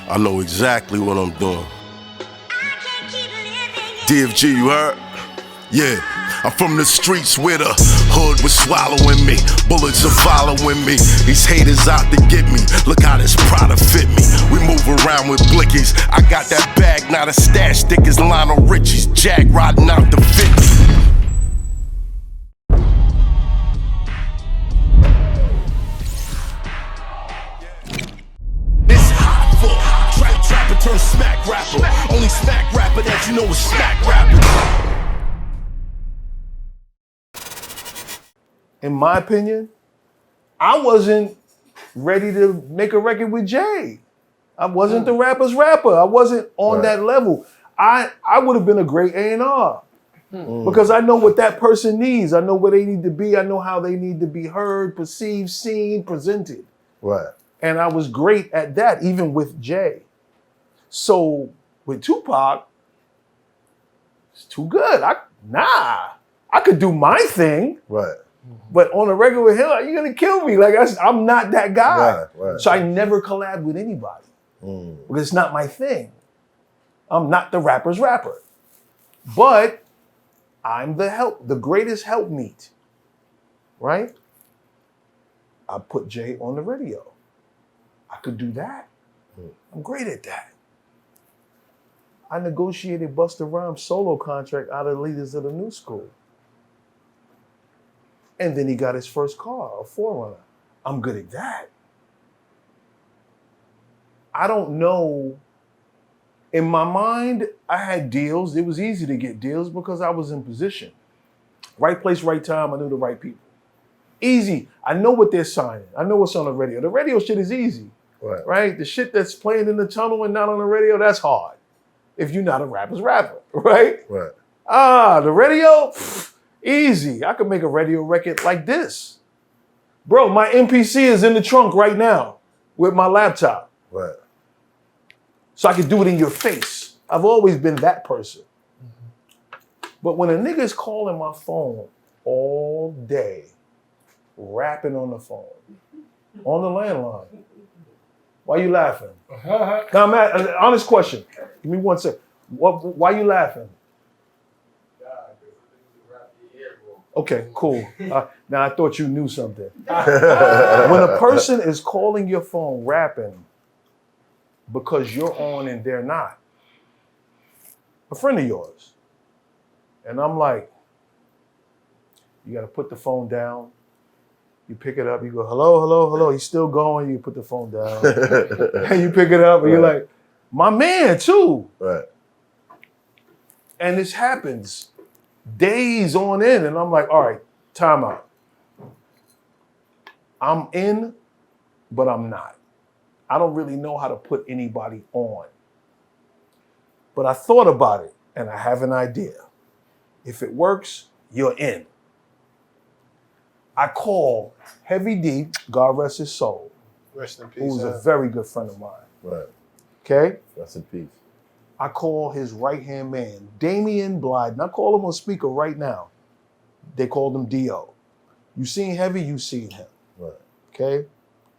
I know exactly what I'm doing. DFG, you heard? Yeah, I'm from the streets where the hood was swallowing me. Bullets are following me. These haters out to get me. Look how this Prada fit me. We move around with blickies. I got that bag, not a stash. Thick as Lionel Richie's. Jack riding out the 50. Trapper turn smack rapper. Only smack rapper that you know is smack rapper. In my opinion, I wasn't ready to make a record with Jay. I wasn't the rapper's rapper. I wasn't on that level. I would have been a great A&R because I know what that person needs. I know where they need to be. I know how they need to be heard, perceived, seen, presented. Right. And I was great at that, even with Jay. So with Tupac, it's too good. I could do my thing. Right. But on a regular with him, you're gonna kill me. Like I'm not that guy. Right. So I never collab with anybody. Because it's not my thing. I'm not the rapper's rapper. But I'm the greatest helpmeet. Right? I put Jay on the radio. I could do that. I'm great at that. I negotiated Busta Rhymes' solo contract out of Leaders of the New School. And then he got his first car, a 4Runner. I'm good at that. I don't know. In my mind, I had deals. It was easy to get deals because I was in position. Right place, right time. I knew the right people. Easy. I know what they're signing. I know what's on the radio. The radio shit is easy. Right? The shit that's playing in the tunnel and not on the radio, that's hard. If you're not a rapper's rapper, right? The radio, easy. I could make a radio record like this. Bro, my MPC is in the trunk right now with my laptop. So I could do it in your face. I've always been that person. But when a nigga's calling my phone all day, rapping on the phone, on the landline, why you laughing? Honest question. Give me 1 second. Why you laughing? Okay, cool. Now I thought you knew something. When a person is calling your phone rapping because you're on and they're not, a friend of yours, and I'm like, you gotta put the phone down. You pick it up, you go, hello, hello, hello. He's still going, you put the phone down. And you pick it up and you're like, my man too. And this happens days on end. And I'm like, all right, time out. I'm in, but I'm not. I don't really know how to put anybody on. But I thought about it and I have an idea. If it works, you're in. I call Heavy D, God rest his soul. Rest in peace. Who's a very good friend of mine. Okay? Rest in peace. I call his right-hand man, Damian Blyden. I call him on speaker right now. They called him D.O. You seen Heavy, you seen him. Okay?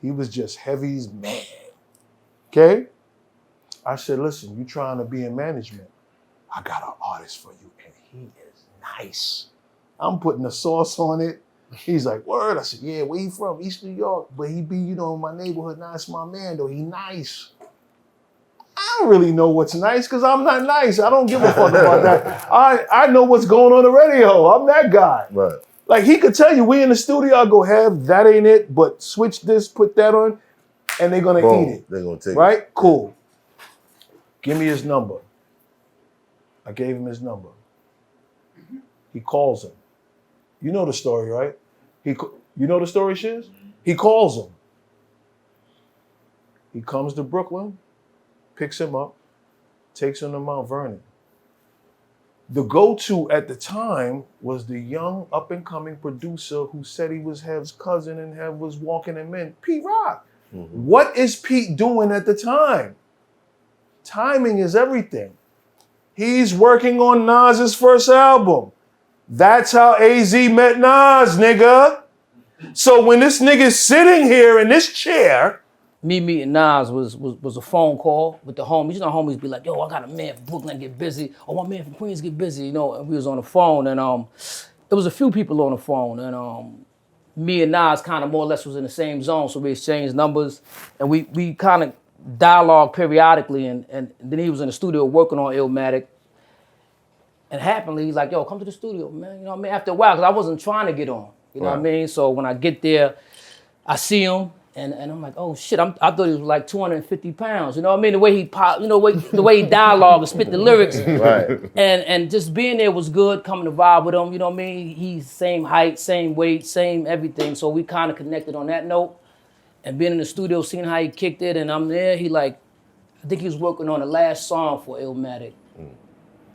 He was just Heavy's man. Okay? I said, listen, you trying to be in management. I got an artist for you, and he is nice. I'm putting the sauce on it. He's like, word. I said, yeah, where he from? East New York. But he be, in my neighborhood. Now it's my man, though. He nice. I don't really know what's nice because I'm not nice. I don't give a fuck about that. I know what's going on the radio. I'm that guy. Like, he could tell you, we in the studio, I go, that ain't it, but switch this, put that on, and they're going to eat it. They're going to take it. Right? Cool. Give me his number. I gave him his number. He calls him. You know the story, right? You know the story, Shiz? He calls him. He comes to Brooklyn, picks him up, takes him to Mount Vernon. The go-to at the time was the young up-and-coming producer who said he was Hev's cousin and Hev was walking him in, Pete Rock. What is Pete doing at the time? Timing is everything. He's working on Nas's first album. That's how AZ met Nas, nigga. So when this nigga's sitting here in this chair, me meeting Nas was a phone call with the homies. You know, homies be like, yo, I got a man from Brooklyn get busy. Oh, my man from Queens get busy, you know, and we was on the phone and there was a few people on the phone and me and Nas kind of more or less was in the same zone, so we exchanged numbers and we kind of dialogue periodically and then he was in the studio working on Illmatic. And happily, he's like, yo, come to the studio, man. You know what I mean? After a while, because I wasn't trying to get on. You know what I mean? So when I get there, I see him, and I'm like, oh shit, I thought he was like 250 pounds. You know what I mean? The way he pop, you know, the way he dialogue and spit the lyrics. Right. And just being there was good, coming to vibe with him. You know what I mean? He's same height, same weight, same everything. So we kind of connected on that note. And being in the studio, seeing how he kicked it, and I'm there, I think he was working on the last song for Illmatic.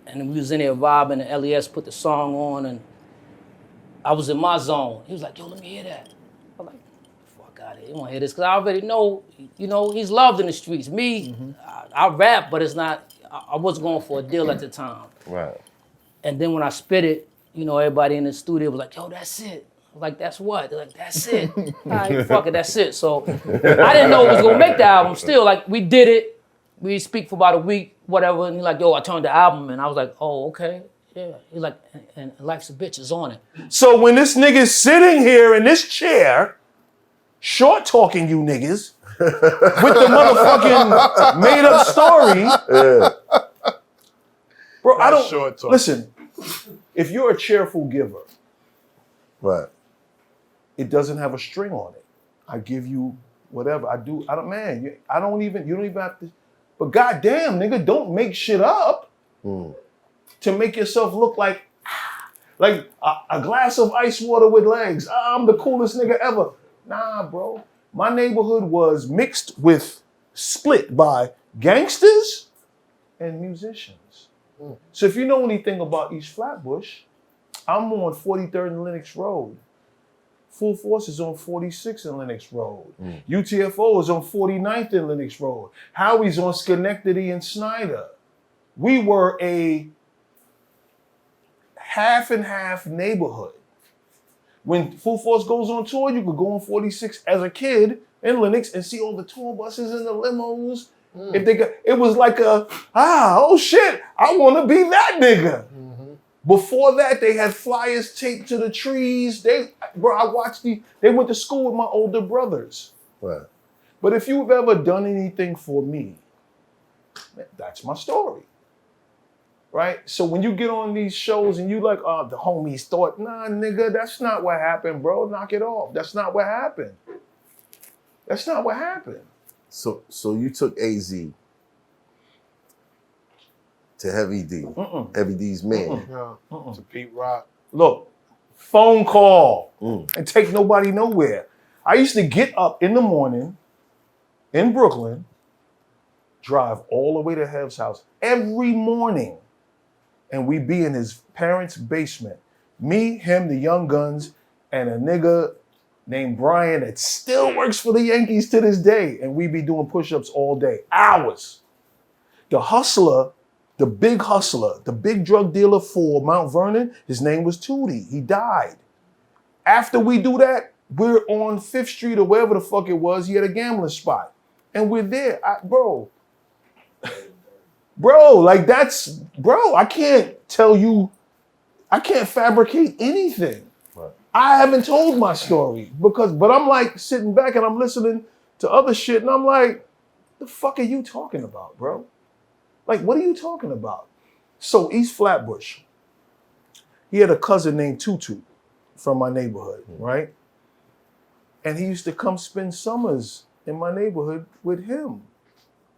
And we was in there vibing, and LES put the song on, and I was in my zone. He was like, yo, let me hear that. I'm like, fuck out of here, you wanna hear this? Because I already know, you know, he's loved in the streets. Me, I rap, but it's not, I wasn't going for a deal at the time. Right. And then when I spit it, you know, everybody in the studio was like, yo, that's it. I was like, that's what? They're like, that's it. All right, fuck it, that's it. So I didn't know it was gonna make the album. Still, like, we did it. We speak for about a week, whatever, and he's like, yo, I turned the album, and I was like, oh, okay, yeah. He's like, and Life's a Bitch is on it. So when this nigga's sitting here in this chair, short talking you niggas, with the motherfucking made up story, bro, I don't, listen, if you're a cheerful giver, Right. it doesn't have a string on it. I give you whatever, you don't even have to, but goddamn, nigga, don't make shit up to make yourself look like a glass of ice water with legs. I'm the coolest nigga ever. Nah, bro. My neighborhood was split by gangsters and musicians. So if you know anything about East Flatbush, I'm on 43rd and Lenox Road. Full Force is on 46th and Lenox Road. UTFO is on 49th and Lenox Road. Howie's on Schenectady and Snyder. We were a half and half neighborhood. When Full Force goes on tour, you could go on 46 as a kid in Lenox and see all the tour buses and the limos. If they got, it was like oh shit, I want to be that nigga. Before that, they had flyers taped to the trees. I watched they went to school with my older brothers. Right. But if you've ever done anything for me, that's my story. Right? So when you get on these shows and you like, oh, the homies thought, nah, nigga, that's not what happened, bro. Knock it off. That's not what happened. That's not what happened. So you took AZ to Heavy D. Heavy D's man. To Pete Rock. Look, phone call and take nobody nowhere. I used to get up in the morning in Brooklyn, drive all the way to Hev's house every morning, and we'd be in his parents' basement. Me, him, the Young Guns, and a nigga named Brian that still works for the Yankees to this day, and we'd be doing push-ups all day, hours. The hustler, the big drug dealer for Mount Vernon, his name was Tootie. He died. After we do that, we're on 5th Street or wherever the fuck it was. He had a gambling spot. And we're there. Bro, like I can't tell you, I can't fabricate anything. Right. I haven't told my story but I'm like sitting back and I'm listening to other shit and I'm like, the fuck are you talking about, bro? Like, what are you talking about? So East Flatbush, he had a cousin named Tutu from my neighborhood, right? And he used to come spend summers in my neighborhood with him.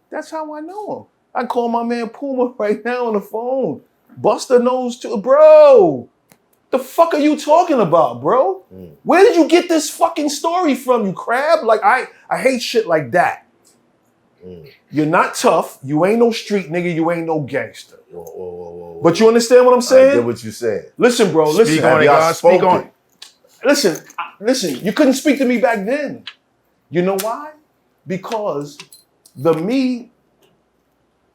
That's how I know him. I call my man Puma right now on the phone. Buster knows too. Bro, the fuck are you talking about, bro? Where did you get this fucking story from, you crab? Like, I hate shit like that. You're not tough. You ain't no street nigga. You ain't no gangster. Whoa. But you understand what I'm saying? I get what you're saying. Listen, bro. Listen. Speak on it, God. Speak on it. Listen. You couldn't speak to me back then. You know why? Because the me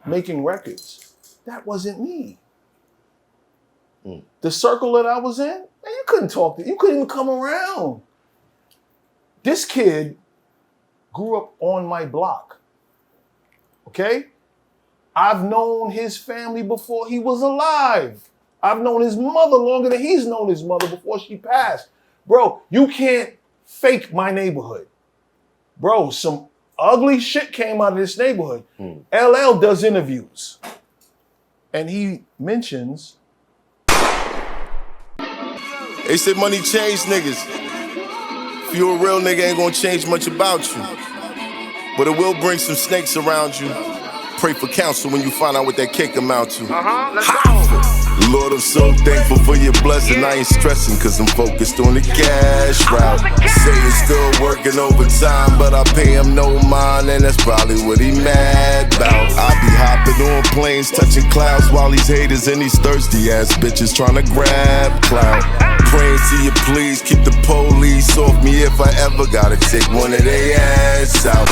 making records, that wasn't me. The circle that I was in, man, you couldn't talk to. You couldn't even come around. This kid grew up on my block. Okay? I've known his family before he was alive. I've known his mother longer than he's known his mother before she passed. Bro, you can't fake my neighborhood. Bro, some ugly shit came out of this neighborhood. LL does interviews. And he mentions... They said money changed niggas. If you a real nigga, ain't gonna change much about you. But it will bring some snakes around you. Pray for counsel when you find out what that cake amount to. Let's go. Lord, I'm so thankful for your blessing. I ain't stressing cause I'm focused on the cash route. Say he's still working overtime, but I pay him no mind, and that's probably what he mad about. I be hopping on planes, touching clouds while these haters and these thirsty ass bitches trying to grab clout. Praying to you please keep the police off me if I ever gotta take one of they ass out.